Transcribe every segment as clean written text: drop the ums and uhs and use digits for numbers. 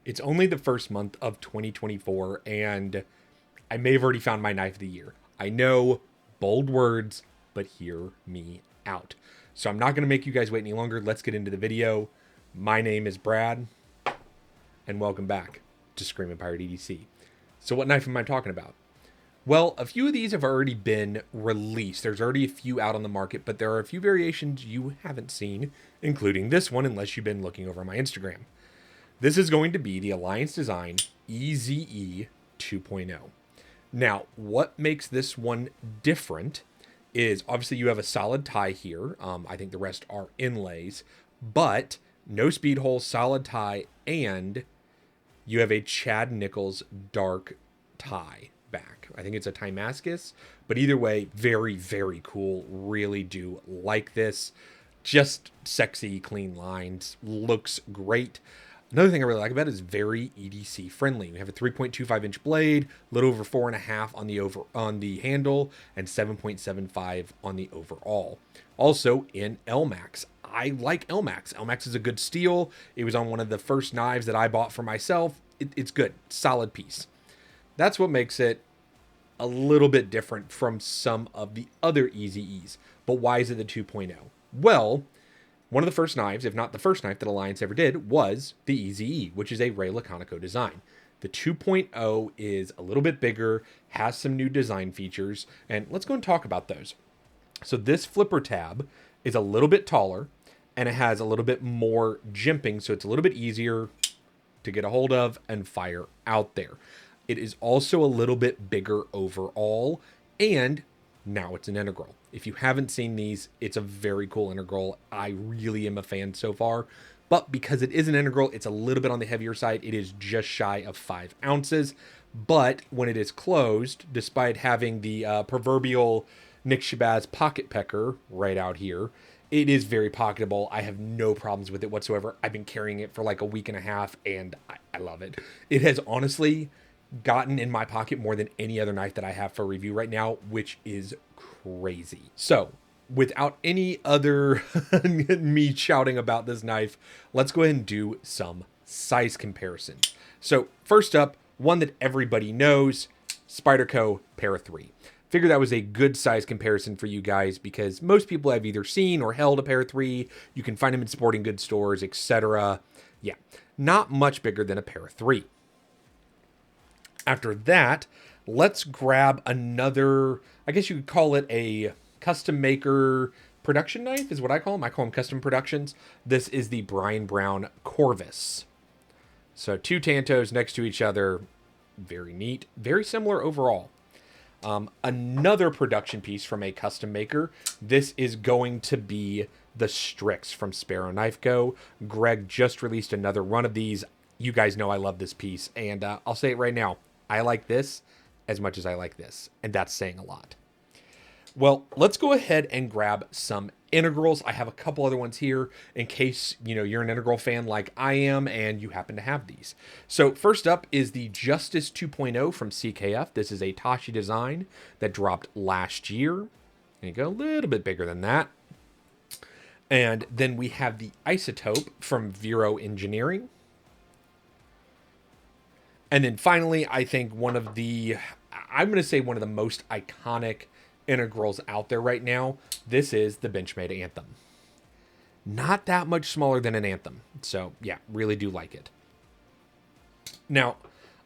It's only the first month of 2024, and I may have already found my knife of the year. I know, bold words, but hear me out. So I'm not going to make you guys wait any longer. Let's get into the video. My name is Brad, and welcome back to Screaminpirate EDC. So what knife am I talking about? Well, a few of these have already been released. There's already a few out on the market, but there are a few variations you haven't seen, including this one, unless you've been looking over my Instagram. This is going to be the Alliance Designs EZE 2.0. Now, what makes this one different is obviously you have a solid tie here. I think the rest are inlays, but no speed hole, solid tie, and you have a Chad Nichols dark tie back. I think it's a Timascus, but either way, very, very cool. Really do like this. Just sexy, clean lines. Looks great. Another thing I really like about it is very EDC friendly. We have a 3.25 inch blade, a little over 4.5 on the handle, and 7.75 on the overall. Also in LMAX. I like LMAX. LMAX is a good steel. It was on one of the first knives that I bought for myself. It's good. Solid piece. That's what makes it a little bit different from some of the other EZEs. But why is it the 2.0? Well, one of the first knives, if not the first knife that Alliance ever did, was the EZE, which is a Ray Laconico design. The 2.0 is a little bit bigger, has some new design features, and let's go and talk about those. So this flipper tab is a little bit taller, and it has a little bit more jimping, so it's a little bit easier to get a hold of and fire out there. It is also a little bit bigger overall, and now it's an integral. If you haven't seen these, it's a very cool integral. I really am a fan so far, but because it is an integral, it's a little bit on the heavier side. It is just shy of 5 ounces, but when it is closed, despite having the proverbial Nick Shabazz pocket pecker right out here, it is very pocketable. I have no problems with it whatsoever. I've been carrying it for like a week and a half, and I love it. It has honestly gotten in my pocket more than any other knife that I have for review right now, which is crazy. So without any other me shouting about this knife, let's go ahead and do some size comparisons. So first up, one that everybody knows, Spyderco Para 3. Figured that was a good size comparison for you guys because most people have either seen or held a Para 3. You can find them in sporting goods stores, etc. Yeah, not much bigger than a Para 3. After that, let's grab another, I guess you could call it a custom maker production knife is what I call them. I call them custom productions. This is the Brian Brown Corvus. So 2 Tantos next to each other. Very neat. Very similar overall. Another production piece from a custom maker. This is going to be the Strix from Sparrow Knife Co. Greg just released another run of these. You guys know I love this piece, and I'll say it right now. I like this as much as I like this, and that's saying a lot. Well, let's go ahead and grab some integrals. I have a couple other ones here in case, you're an integral fan like I am and you happen to have these. So first up is the Justice 2.0 from CKF. This is a Tashi design that dropped last year. There you go, a little bit bigger than that. And then we have the Isotope from Vero Engineering. And then finally, I think I'm going to say one of the most iconic integrals out there right now. This is the Benchmade Anthem. Not that much smaller than an Anthem. So yeah, really do like it. Now,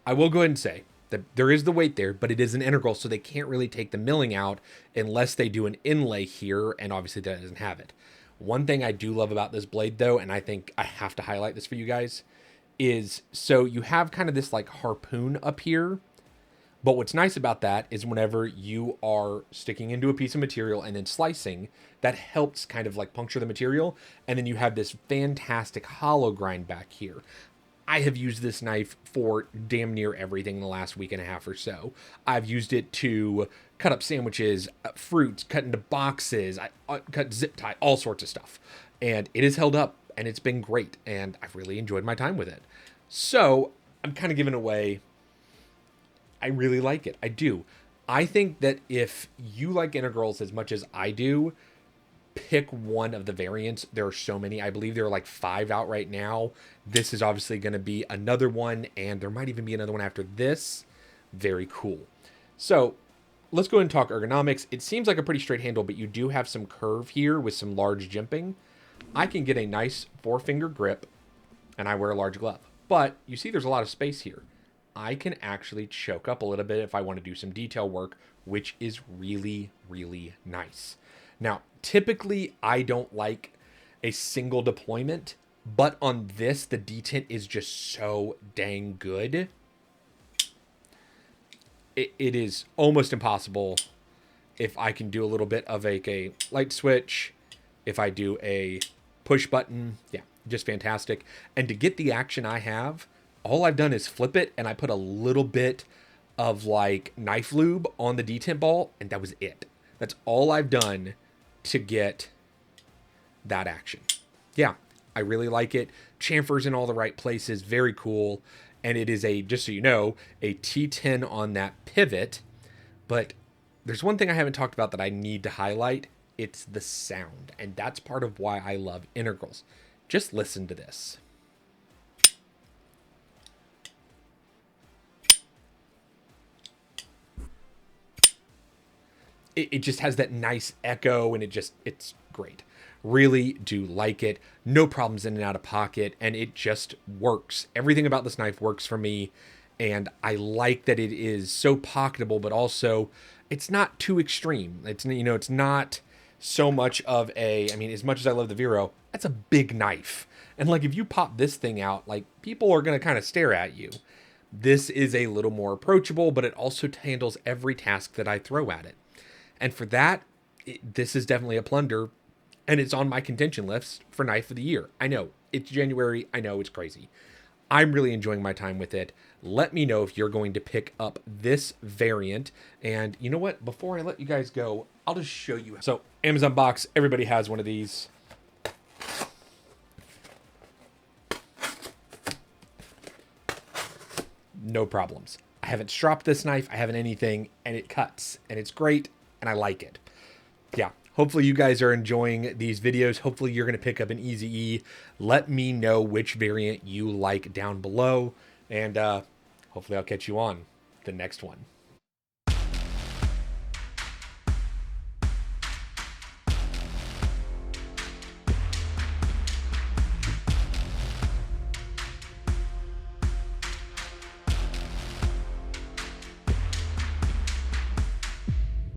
I will go ahead and say that there is the weight there, but it is an integral, so they can't really take the milling out unless they do an inlay here, and obviously that doesn't have it. One thing I do love about this blade though, and I think I have to highlight this for you guys, is so you have kind of this like harpoon up here, but what's nice about that is whenever you are sticking into a piece of material and then slicing, that helps kind of like puncture the material, and then you have this fantastic hollow grind back here. I have used this knife for damn near everything in the last week and a half or so. I've used it to cut up sandwiches, fruits, cut into boxes, I cut zip tie, all sorts of stuff, and it has held up. And it's been great, and I've really enjoyed my time with it. So I'm kind of giving away, I really like it. I do. I think that if you like integrals as much as I do, pick one of the variants. There are so many. I believe there are like 5 out right now. This is obviously going to be another one, and there might even be another one after this. Very cool. So let's go ahead and talk ergonomics. It seems like a pretty straight handle, but you do have some curve here with some large jimping. I can get a nice 4-finger grip, and I wear a large glove. But you see there's a lot of space here. I can actually choke up a little bit if I want to do some detail work, which is really, really nice. Now, typically, I don't like a single deployment, but on this, the detent is just so dang good. It is almost impossible if I can do a little bit of a light switch, if I do a push button, yeah, just fantastic. And to get the action I have, all I've done is flip it, and I put a little bit of like knife lube on the detent ball, and that was it. That's all I've done to get that action. Yeah, I really like it. Chamfers in all the right places, very cool. And it is just so you know, a T10 on that pivot. But there's one thing I haven't talked about that I need to highlight. It's the sound. And that's part of why I love integrals. Just listen to this. It just has that nice echo, and it's great. Really do like it. No problems in and out of pocket, and it just works. Everything about this knife works for me, and I like that it is so pocketable, but also it's not too extreme. It's, you know, it's not so much of I mean, as much as I love the Vero, that's a big knife. And like, if you pop this thing out, like, people are going to kind of stare at you. This is a little more approachable, but it also handles every task that I throw at it. And for that, this is definitely a Plunder, and it's on my contention list for Knife of the Year. I know, it's January. I know, it's crazy. I'm really enjoying my time with it. Let me know if you're going to pick up this variant. And you know what? Before I let you guys go, I'll just show you. So, Amazon box, everybody has one of these. No problems. I haven't stropped this knife. I haven't anything, and it cuts, and it's great, and I like it. Yeah. Hopefully you guys are enjoying these videos. Hopefully you're going to pick up an EZE. Let me know which variant you like down below. And hopefully I'll catch you on the next one.